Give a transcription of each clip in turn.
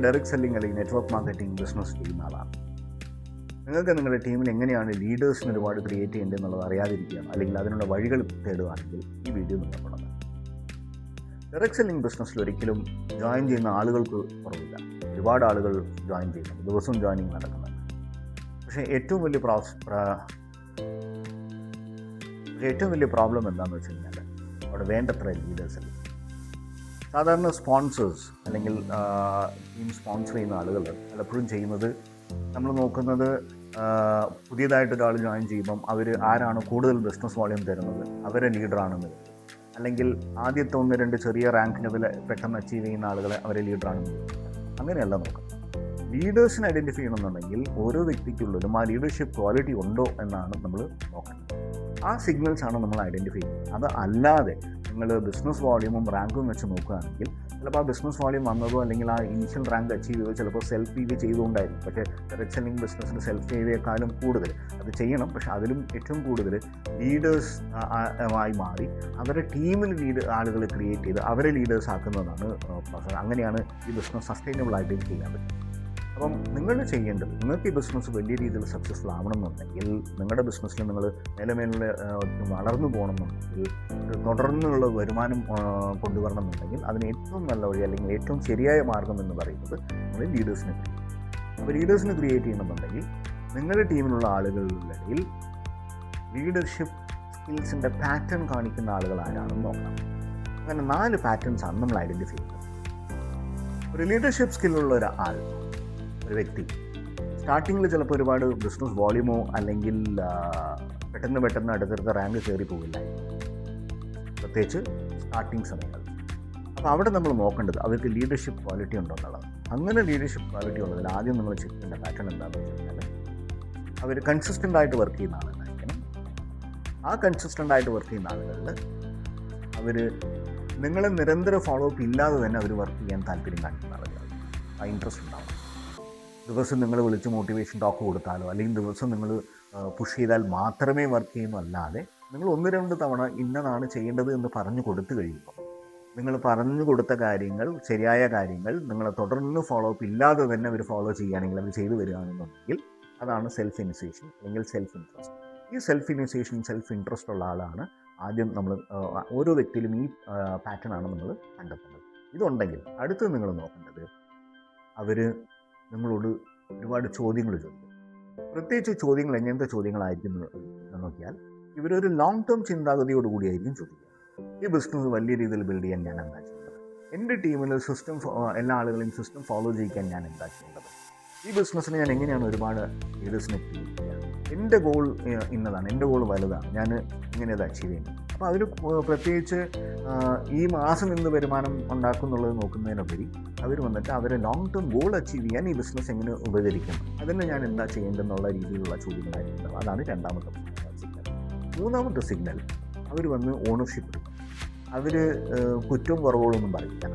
Direct selling അല്ലെങ്കിൽ network marketing business ചെയ്യുന്ന ആളാണ്. നിങ്ങൾക്ക് നിങ്ങളുടെ ടീമിൽ എങ്ങനെയാണ് ലീഡേഴ്സിന് ഒരുപാട് ക്രിയേറ്റ് ചെയ്യേണ്ടത് എന്നുള്ളത് അറിയാതിരിക്കുകയാണ്, അല്ലെങ്കിൽ അതിനുള്ള വഴികൾ തേടുകയാണെങ്കിൽ ഈ വീഡിയോ നിങ്ങൾക്കുള്ളത്. ഡയറക്റ്റ് സെല്ലിംഗ് ബിസിനസ്സിൽ ഒരിക്കലും ജോയിൻ ചെയ്യുന്ന ആളുകൾക്ക് കുറവില്ല. ഒരുപാട് ആളുകൾ ജോയിൻ ചെയ്യുന്നുണ്ട്, ദിവസവും ജോയിനിങ് നടക്കുന്നുണ്ട്. പക്ഷേ ഏറ്റവും വലിയ പ്രോബ്ലം എന്താണെന്ന് വെച്ച് കഴിഞ്ഞാൽ അവിടെ വേണ്ടത്ര ലീഡേഴ്സ് അല്ല. സാധാരണ സ്പോൺസേഴ്സ് അല്ലെങ്കിൽ ടീം സ്പോൺസർ ചെയ്യുന്ന ആളുകൾ പലപ്പോഴും ചെയ്യുന്നത്, നമ്മൾ നോക്കുന്നത് പുതിയതായിട്ടൊരാൾ ജോയിൻ ചെയ്യുമ്പം അവർ ആരാണ് കൂടുതൽ ബിസിനസ് വോളിയം തരുന്നത് അവരെ ലീഡറാണെന്ന്, അല്ലെങ്കിൽ ആദ്യത്തെ 1-2 ചെറിയ റാങ്ക് ലെവൽ പെട്ടെന്ന് അച്ചീവ് ചെയ്യുന്ന ആളുകളെ അവരെ ലീഡറാണെന്ന്. അങ്ങനെയല്ല നോക്കാം. ലീഡേഴ്സിനെ ഐഡൻറ്റിഫൈ ചെയ്യണമെന്നുണ്ടെങ്കിൽ ഓരോ വ്യക്തിക്കുള്ളിലും ആ ലീഡർഷിപ്പ് ക്വാളിറ്റി ഉണ്ടോ എന്നാണ് നമ്മൾ നോക്കേണ്ടത്. ആ സിഗ്നൽസ് ആണ് നമ്മൾ ഐഡൻറ്റിഫൈ ചെയ്യുന്നത്. അത് അല്ലാതെ നിങ്ങൾ ബിസിനസ് വോളിയമും റാങ്കും വെച്ച് നോക്കുകയാണെങ്കിൽ ചിലപ്പോൾ ആ ബിസിനസ് വോളിയം വന്നതോ അല്ലെങ്കിൽ ആ ഇനിഷ്യൽ റാങ്ക് അച്ചീവ് ചെയ്തോ ചിലപ്പോൾ സെൽഫ് പി വി ചെയ്തുകൊണ്ടായിരിക്കും. പക്ഷേ ഡയറക്റ്റ് സെല്ലിംഗ് ബിസിനസ്സിന് സെൽഫ് പി വിയേക്കാളും കൂടുതൽ അത് ചെയ്യണം. പക്ഷേ അതിലും ഏറ്റവും കൂടുതൽ ലീഡേഴ്സ് ആയി മാറി അവരുടെ ടീമിൽ ആളുകൾ ക്രിയേറ്റ് ചെയ്ത് അവരെ ലീഡേഴ്സ് ആക്കുന്നതാണ് പ്രോസസ്. അങ്ങനെയാണ് ഈ ബിസിനസ് സസ്റ്റൈനബിൾ ആയിട്ട് ചെയ്യാൻ പറ്റും. അപ്പം നിങ്ങൾ ചെയ്യേണ്ടത്, നിങ്ങൾക്ക് ഈ ബിസിനസ് വലിയ രീതിയിൽ സക്സസ്ഫുൾ ആവണമെന്നുണ്ടെങ്കിൽ, നിങ്ങളുടെ ബിസിനസ്സിൽ നിങ്ങൾ മേലെ വളർന്നു പോകണമെന്നുണ്ടെങ്കിൽ, തുടർന്നുള്ള വരുമാനം കൊണ്ടുവരണമെന്നുണ്ടെങ്കിൽ അതിന് ഏറ്റവും നല്ല വഴി അല്ലെങ്കിൽ ഏറ്റവും ശരിയായ മാർഗം എന്ന് പറയുന്നത് നിങ്ങൾ ലീഡേഴ്സിനെ ക്രിയേറ്റ് ചെയ്യും. അപ്പോൾ ലീഡേഴ്സിനെ ക്രിയേറ്റ് ചെയ്യണമെന്നുണ്ടെങ്കിൽ നിങ്ങളുടെ ടീമിലുള്ള ആളുകളുടെ ഇടയിൽ ലീഡർഷിപ്പ് സ്കിൽസിൻ്റെ പാറ്റേൺ കാണിക്കുന്ന ആളുകൾ ആരാണെന്ന് നോക്കണം. അങ്ങനെ 4 പാറ്റേൺസാണ് നമ്മൾ ഐഡൻറ്റിഫൈ ചെയ്യുന്നത്. ഒരു ലീഡർഷിപ്പ് സ്കില്ലുള്ള ഒരു വ്യക്തി സ്റ്റാർട്ടിങ്ങിൽ ചിലപ്പോൾ ഒരുപാട് ബിസിനസ് വോളിയമോ അല്ലെങ്കിൽ പെട്ടെന്ന് അടുത്തടുത്ത റാങ്ക് കയറി പോകില്ല, പ്രത്യേകിച്ച് സ്റ്റാർട്ടിങ് സമയങ്ങളിൽ. അപ്പോൾ അവിടെ നമ്മൾ നോക്കേണ്ടത് അവർക്ക് ലീഡർഷിപ്പ് ക്വാളിറ്റി ഉണ്ടോ എന്നുള്ളത്. അങ്ങനെ ലീഡർഷിപ്പ് ക്വാളിറ്റി ഉള്ളതിൽ ആദ്യം നമ്മൾ ചെക്ക് ചെയ്യേണ്ട പാറ്റേൺ എന്താണെന്ന് വെച്ച് കഴിഞ്ഞാൽ അവർ കൺസിസ്റ്റൻ്റ് ആയിട്ട് വർക്ക് ചെയ്യുന്ന ആളുകളായിരിക്കണം. ആ കൺസിസ്റ്റൻ്റ് ആയിട്ട് വർക്ക് ചെയ്യുന്ന ആളുകളിൽ അവർ നിങ്ങളെ നിരന്തര ഫോളോ അപ്പ് ഇല്ലാതെ തന്നെ അവർ വർക്ക് ചെയ്യാൻ താല്പര്യം കാണിക്കുന്ന ആളുകളാണ്. ആ ഇൻട്രസ്റ്റ് ഉണ്ടാവും. ദിവസം നിങ്ങൾ വിളിച്ച് മോട്ടിവേഷൻ ടോക്ക് കൊടുത്താലോ അല്ലെങ്കിൽ ദിവസം നിങ്ങൾ പുഷ് ചെയ്താൽ മാത്രമേ വർക്ക് ചെയ്യുന്നു, അല്ലാതെ നിങ്ങൾ 1-2 തവണ ഇന്നതാണ് ചെയ്യേണ്ടത് എന്ന് പറഞ്ഞു കൊടുത്തു കഴിയുമ്പോൾ, നിങ്ങൾ പറഞ്ഞു കൊടുത്ത കാര്യങ്ങൾ, ശരിയായ കാര്യങ്ങൾ നിങ്ങളെ തുടർന്ന് ഫോളോ അപ്പ് ഇല്ലാതെ തന്നെ അവർ ഫോളോ ചെയ്യുകയാണെങ്കിൽ, അവർ ചെയ്തു വരികയാണെന്നുണ്ടെങ്കിൽ അതാണ് സെൽഫ് ഇനിഷ്യേഷൻ അല്ലെങ്കിൽ സെൽഫ് ഇൻട്രസ്റ്റ്. ഈ സെൽഫ് ഇനിഷ്യേഷൻ, സെൽഫ് ഇൻട്രസ്റ്റ് ഉള്ള ആളാണ് ആദ്യം നമ്മൾ ഓരോ വ്യക്തിയിലും ഈ പാറ്റേൺ ആണ് നമ്മൾ കണ്ടെത്തുന്നത്. ഇതുണ്ടെങ്കിൽ അടുത്ത് നിങ്ങൾ നോക്കേണ്ടത് അവർ നിങ്ങളോട് ഒരുപാട് ചോദ്യങ്ങൾ ചോദിക്കും. പ്രത്യേകിച്ച് ചോദ്യങ്ങൾ എങ്ങനത്തെ ചോദ്യങ്ങളായിരിക്കും എന്ന് നോക്കിയാൽ, ഇവരൊരു ലോങ് ടേം ചിന്താഗതിയോടുകൂടിയായിരിക്കും ചോദിക്കുക. ഈ ബിസിനസ് വലിയ രീതിയിൽ ബിൽഡ് ചെയ്യാൻ ഞാൻ എന്താ ചെയ്യേണ്ടത്? എൻ്റെ ടീമിൽ എല്ലാ ആളുകളെയും സിസ്റ്റം ഫോളോ ചെയ്യിക്കാൻ ഞാൻ എന്താ ചെയ്യേണ്ടത്? ഈ ബിസിനസ്സിന് ഞാൻ എങ്ങനെയാണ് ഒരുപാട് ലീഡേഴ്സിനെ ക്രിയേറ്റ് ചെയ്യുക? എൻ്റെ ഗോൾ ഇന്നതാണ്, എൻ്റെ ഗോൾ വലുതാണ്, ഞാൻ ഇങ്ങനെ അത് അച്ചീവ് ചെയ്യുന്നത്. അപ്പോൾ അതിൽ പ്രത്യേകിച്ച് ഈ മാസം എന്ത് വരുമാനം ഉണ്ടാക്കും എന്നുള്ളത് നോക്കുന്നതിനുപരി അവർ വന്നിട്ട് അവരെ ലോങ് ടേം ഗോൾ അച്ചീവ് ചെയ്യാൻ ഈ ബിസിനസ് എങ്ങനെ ഉപകരിക്കണം, അതിന് ഞാൻ എന്താ ചെയ്യേണ്ടതെന്നുള്ള രീതിയിലുള്ള ചോദ്യങ്ങളായിരിക്കും. അതാണ് 2ാമത്തെ സിഗ്നൽ. 3ാമത്തെ സിഗ്നൽ, അവർ വന്ന് ഓണർഷിപ്പ് എടുക്കും. അവർ കുറ്റവും കുറവുകളൊന്നും പറയില്ല.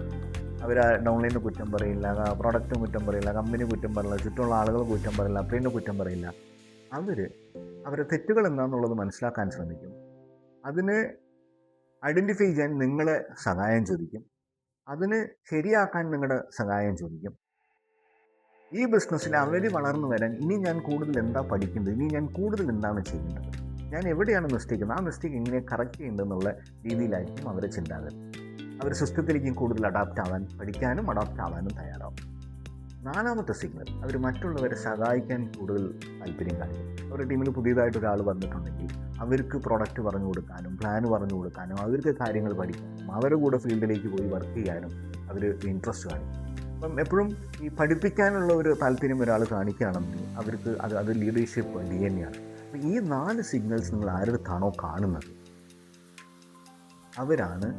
അവർ ഡൗൺലൈനിന് കുറ്റം പറയില്ല, പ്രോഡക്റ്റും കുറ്റം പറയില്ല, കമ്പനി കുറ്റം പറയില്ല, ചുറ്റുമുള്ള ആളുകൾ കുറ്റം പറയില്ല, ഫ്രണ്ടിന് കുറ്റം പറയില്ല. അവരുടെ തെറ്റുകൾ എന്താണെന്നുള്ളത് മനസ്സിലാക്കാൻ ശ്രമിക്കും. അതിന് ഐഡൻറ്റിഫൈ ചെയ്യാൻ നിങ്ങളെ സഹായം ചോദിക്കും. അതിന് ശരിയാക്കാൻ നിങ്ങളുടെ സഹായം ചോദിക്കും. ഈ ബിസിനസ്സിൽ അവർ വളർന്നു വരാൻ ഇനി ഞാൻ കൂടുതൽ എന്താ പഠിക്കുന്നത്, ഇനി ഞാൻ കൂടുതൽ എന്താണ് ചെയ്യേണ്ടത്, ഞാൻ എവിടെയാണ് മിസ്റ്റേക്ക് ചെയ്യുന്നത്, ആ മിസ്റ്റേക്ക് എങ്ങനെ കറക്റ്റ് ചെയ്യേണ്ടതെന്നുള്ള രീതിയിലായിരിക്കും അവരെ ചിന്താഗതി. അവർ സിസ്റ്റത്തിലേക്കും കൂടുതൽ പഠിക്കാനും അഡാപ്റ്റ് ആവാനും തയ്യാറാവും. 4ാമത്തെ സിഗ്നൽ, അവർ മറ്റുള്ളവരെ സഹായിക്കാൻ കൂടുതൽ താല്പര്യം കാണിക്കും. അവരുടെ ടീമിൽ പുതിയതായിട്ട് ഒരാൾ വന്നിട്ടുണ്ടെങ്കിൽ അവർക്ക് പ്രൊഡക്റ്റ് പറഞ്ഞു കൊടുക്കാനും പ്ലാൻ പറഞ്ഞു കൊടുക്കാനും അവർക്ക് കാര്യങ്ങൾ പഠിക്കാനും അവരുടെ കൂടെ ഫീൽഡിലേക്ക് പോയി വർക്ക് ചെയ്യാനും അവർ ഇൻട്രസ്റ്റ് കാണിക്കും. അപ്പം എപ്പോഴും ഈ പഠിപ്പിക്കാനുള്ള ഒരു താല്പര്യം ഒരാൾ കാണിക്കുകയാണെങ്കിൽ അവർക്ക് അത് ലീഡർഷിപ്പ് DNA ആണ്. അപ്പം ഈ 4 സിഗ്നൽസ് നിങ്ങൾ ആരുടെത്താണോ കാണുന്നത് അവരാണ്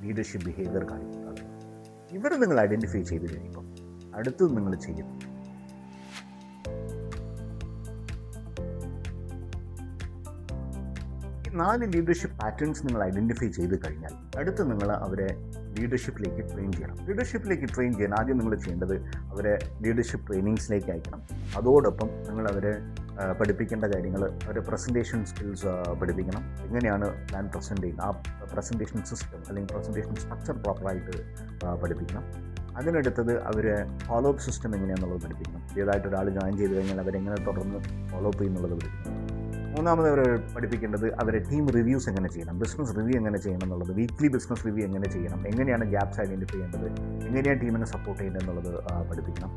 ലീഡർഷിപ്പ് ബിഹേവിയർ കാണിക്കുന്നത്. ഇവരെ നിങ്ങൾ ഐഡൻറ്റിഫൈ ചെയ്ത് കഴിയുമ്പോൾ അടുത്തത് നിങ്ങൾ ചെയ്യും ഈ 4 ലീഡർഷിപ്പ് പാറ്റേൺസ് നിങ്ങൾ ഐഡൻറ്റിഫൈ ചെയ്ത് കഴിഞ്ഞാൽ അടുത്ത് നിങ്ങൾ അവരെ ലീഡർഷിപ്പിലേക്ക് ട്രെയിൻ ചെയ്യണം. ലീഡർഷിപ്പിലേക്ക് ട്രെയിൻ ചെയ്യാൻ ആദ്യം നിങ്ങൾ ചെയ്യേണ്ടത് അവരെ ലീഡർഷിപ്പ് ട്രെയിനിങ്സിലേക്ക് അയക്കണം. അതോടൊപ്പം നിങ്ങൾ അവരെ പഠിപ്പിക്കേണ്ട കാര്യങ്ങൾ, അവരെ പ്രസൻറ്റേഷൻ സ്കിൽസ് പഠിപ്പിക്കണം. എങ്ങനെയാണ് പ്ലാൻ പ്രസൻറ്റ് ചെയ്യുന്നത്, ആ പ്രസൻറ്റേഷൻ സിസ്റ്റം അല്ലെങ്കിൽ പ്രസൻറ്റേഷൻ സ്ട്രക്ചർ പ്രോപ്പറായിട്ട് പഠിപ്പിക്കണം. അതിനടുത്തത് അവർ ഫോളോ അപ്പ് സിസ്റ്റം എങ്ങനെയാണെന്നുള്ളത് പഠിപ്പിക്കണം. പുതിയതായിട്ട് ഒരാൾ ജോയിൻ ചെയ്ത് കഴിഞ്ഞാൽ അവരെങ്ങനെ തുടർന്ന് ഫോളോ അപ്പ് ചെയ്യുന്നുള്ളത് പഠിപ്പിക്കണം. മൂന്നാമത് അവർ പഠിപ്പിക്കേണ്ടത് അവരെ ടീം റിവ്യൂസ് എങ്ങനെ ചെയ്യണം, ബിസിനസ് റിവ്യൂ എങ്ങനെ ചെയ്യണം എന്നുള്ളത്, വീക്ക്ലി ബിസിനസ് റിവ്യൂ എങ്ങനെ ചെയ്യണം, എങ്ങനെയാണ് ഗ്യാപ്സ് ഐഡൻറ്റിഫൈ ചെയ്യേണ്ടത്, എങ്ങനെയാണ് ടീമിനെ സപ്പോർട്ട് ചെയ്യേണ്ടത് എന്നുള്ളത് പഠിപ്പിക്കണം.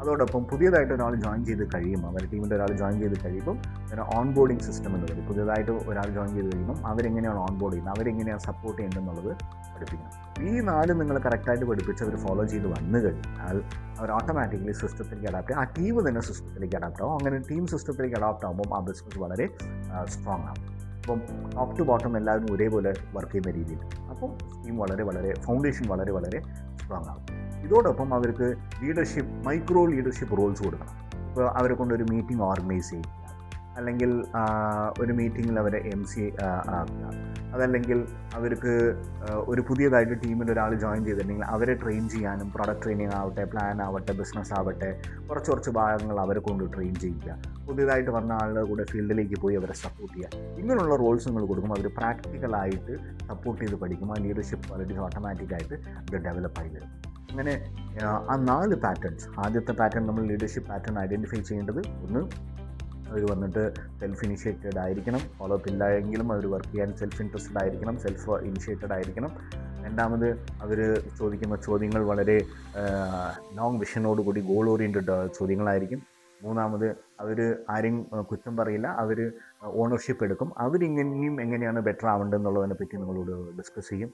അതോടൊപ്പം പുതിയതായിട്ട് ഒരാൾ ജോയിൻ ചെയ്ത് കഴിയുമ്പോൾ, അവരുടെ ടീമിൻ്റെ ഒരാൾ ജോയിൻ ചെയ്ത് കഴിയുമ്പോൾ ഒരു ഓൺ ബോർഡിംഗ് സിസ്റ്റം എന്ന് പറയും. പുതിയതായിട്ട് ഒരാൾ ജോയിൻ ചെയ്ത് കഴിയുമ്പോൾ അവരെങ്ങനെയാണ് ഓൺ ബോർഡ് ചെയ്യുന്നത്, അവരെങ്ങനെയാണ് സപ്പോർട്ട് ചെയ്യേണ്ടത് എന്നുള്ളത് പഠിപ്പിക്കണം. ഈ 4 നിങ്ങൾ കറക്റ്റായിട്ട് പഠിപ്പിച്ച് അവർ ഫോളോ ചെയ്ത് വന്നു കഴിഞ്ഞാൽ അവർ ഓട്ടോമാറ്റിക്കലി സിസ്റ്റത്തിലേക്ക് അഡാപ്റ്റ് ചെയ്യും. ആ ടീം തന്നെ സിസ്റ്റത്തിലേക്ക് അഡാപ്റ്റ് ആവും. അങ്ങനെ ടീം സിസ്റ്റത്തിലേക്ക് അഡാപ്റ്റ് ആകുമ്പോൾ ആ ബിസിനസ് വളരെ സ്ട്രോങ് ആവും. അപ്പം ടോപ്പ് ടു ബോട്ടം എല്ലാവരും ഒരേപോലെ വർക്ക് ചെയ്യുന്ന രീതിയിൽ അപ്പം ടീം വളരെ ഫൗണ്ടേഷൻ വളരെ സ്ട്രോങ് ആവും. ഇതോടൊപ്പം അവർക്ക് മൈക്രോ ലീഡർഷിപ്പ് റോൾസ് കൊടുക്കണം. ഇപ്പോൾ അവരെ കൊണ്ടൊരു മീറ്റിംഗ് ഓർഗനൈസ് ചെയ്യുക, അല്ലെങ്കിൽ ഒരു മീറ്റിങ്ങിൽ അവരെ MC ആക്കുക, അതല്ലെങ്കിൽ അവർക്ക് ഒരു പുതിയതായിട്ട് ടീമിൽ ഒരാൾ ജോയിൻ ചെയ്തിട്ടുണ്ടെങ്കിൽ അവരെ ട്രെയിൻ ചെയ്യാനും, പ്രൊഡക്റ്റ് ട്രെയിനിങ് ആവട്ടെ, പ്ലാൻ ആവട്ടെ, ബിസിനസ് ആവട്ടെ, കുറച്ച് ഭാഗങ്ങൾ അവരെ കൊണ്ട് ട്രെയിൻ ചെയ്യിക്കുക, പുതിയതായിട്ട് വന്ന ആളുടെ കൂടെ ഫീൽഡിലേക്ക് പോയി അവരെ സപ്പോർട്ട് ചെയ്യുക. ഇങ്ങനെയുള്ള റോൾസ് നിങ്ങൾ കൊടുക്കുമ്പോൾ അവർ പ്രാക്ടിക്കലായിട്ട് സപ്പോർട്ട് ചെയ്ത് പഠിക്കും. ആ ലീഡർഷിപ്പ് ക്വാളിറ്റീസ് ഓട്ടോമാറ്റിക്കായിട്ട് അത് ഡെവലപ്പായി വരും. അങ്ങനെ ആ 4 പാറ്റേൺസ്. ആദ്യത്തെ പാറ്റേൺ നമ്മൾ ലീഡർഷിപ്പ് പാറ്റേൺ ഐഡൻറ്റിഫൈ ചെയ്യേണ്ടത്, ഒന്ന് അവർ വന്നിട്ട് സെൽഫ് ഇനിഷ്യേറ്റഡ് ആയിരിക്കണം. ഫോളോ അപ്പ് ഇല്ല എങ്കിലും അവർ വർക്ക് ചെയ്യാൻ സെൽഫ് ഇൻട്രസ്റ്റഡ് ആയിരിക്കണം, സെൽഫ് ഇനിഷ്യേറ്റഡ് ആയിരിക്കണം. രണ്ടാമത് അവർ ചോദിക്കുന്ന ചോദ്യങ്ങൾ വളരെ ലോങ് വിഷനോടുകൂടി ഗോൾ ഓറിയൻറ്റഡ് ചോദ്യങ്ങളായിരിക്കും. മൂന്നാമത് അവർ ആരെയും കുറ്റം പറയില്ല, അവർ ഓണർഷിപ്പ് എടുക്കും. അവരിങ്ങനെയും എങ്ങനെയാണ് ബെറ്റർ ആവേണ്ടതെന്നുള്ളതിനെ പറ്റി നിങ്ങളോട് ഡിസ്കസ് ചെയ്യും.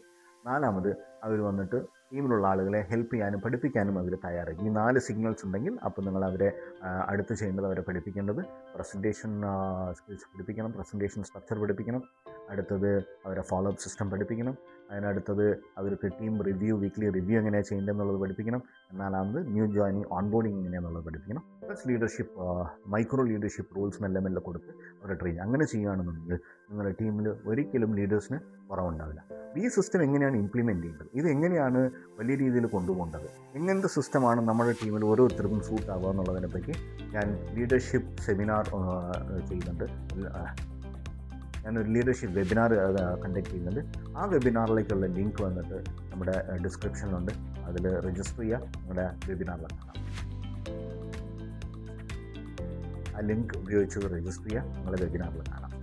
നാലാമത് അവർ വന്നിട്ട് ടീമിലുള്ള ആളുകളെ ഹെൽപ്പ് ചെയ്യാനും പഠിപ്പിക്കാനും അവർ തയ്യാറായി. ഈ 4 സിഗ്നൽസ് ഉണ്ടെങ്കിൽ അപ്പോൾ നിങ്ങൾ അവരെ അടുത്ത് ചെയ്യേണ്ടത്, അവരെ പഠിപ്പിക്കേണ്ടത് പ്രസൻറ്റേഷൻ സ്കിൽസ് പഠിപ്പിക്കണം, പ്രസൻറ്റേഷൻ സ്ട്രക്ചർ പഠിപ്പിക്കണം. അടുത്തത് അവരെ ഫോളോ അപ്പ് സിസ്റ്റം പഠിപ്പിക്കണം. അതിനടുത്തത് അവർക്ക് ടീം റിവ്യൂ, വീക്ക്ലി റിവ്യൂ എങ്ങനെയാണ് ചെയ്യേണ്ടതെന്നുള്ളത് പഠിപ്പിക്കണം. നാലാമത് ന്യൂ ജോയിനിങ് ഓൺബോർഡിങ് എങ്ങനെയാണെന്നുള്ളത് പഠിപ്പിക്കണം. Plus leadership, micro leadership rules മെല്ലെ കൊടുത്ത് അവരെ ട്രെയിൻ. അങ്ങനെ ചെയ്യുകയാണെന്നുണ്ടെങ്കിൽ നിങ്ങളുടെ ടീമിൽ ഒരിക്കലും ലീഡേഴ്സിന് കുറവുണ്ടാവില്ല. ഈ സിസ്റ്റം എങ്ങനെയാണ് ഇംപ്ലിമെൻറ്റ് ചെയ്യേണ്ടത്, ഇതെങ്ങനെയാണ് വലിയ രീതിയിൽ കൊണ്ടുപോകേണ്ടത്, എങ്ങനത്തെ സിസ്റ്റമാണ് നമ്മുടെ ടീമിൽ ഓരോരുത്തർക്കും സൂട്ട് ആവുക എന്നുള്ളതിനെപ്പറ്റി ഞാൻ ലീഡർഷിപ്പ് സെമിനാർ ചെയ്യുന്നുണ്ട്. ഞാനൊരു ലീഡർഷിപ്പ് വെബിനാർ കണ്ടക്ട് ചെയ്യുന്നുണ്ട്. ആ വെബിനാറിലേക്കുള്ള ലിങ്ക് വന്നിട്ട് നമ്മുടെ ഡിസ്ക്രിപ്ഷനിലുണ്ട്. അതിൽ രജിസ്റ്റർ ചെയ്യുക, നിങ്ങളുടെ വെബിനാറിൽ കാണാം. ആ ലിങ്ക് ഉപയോഗിച്ച് രജിസ്റ്റർ ചെയ്യുക, നിങ്ങളുടെ വെബിനാറിൽ കാണാം.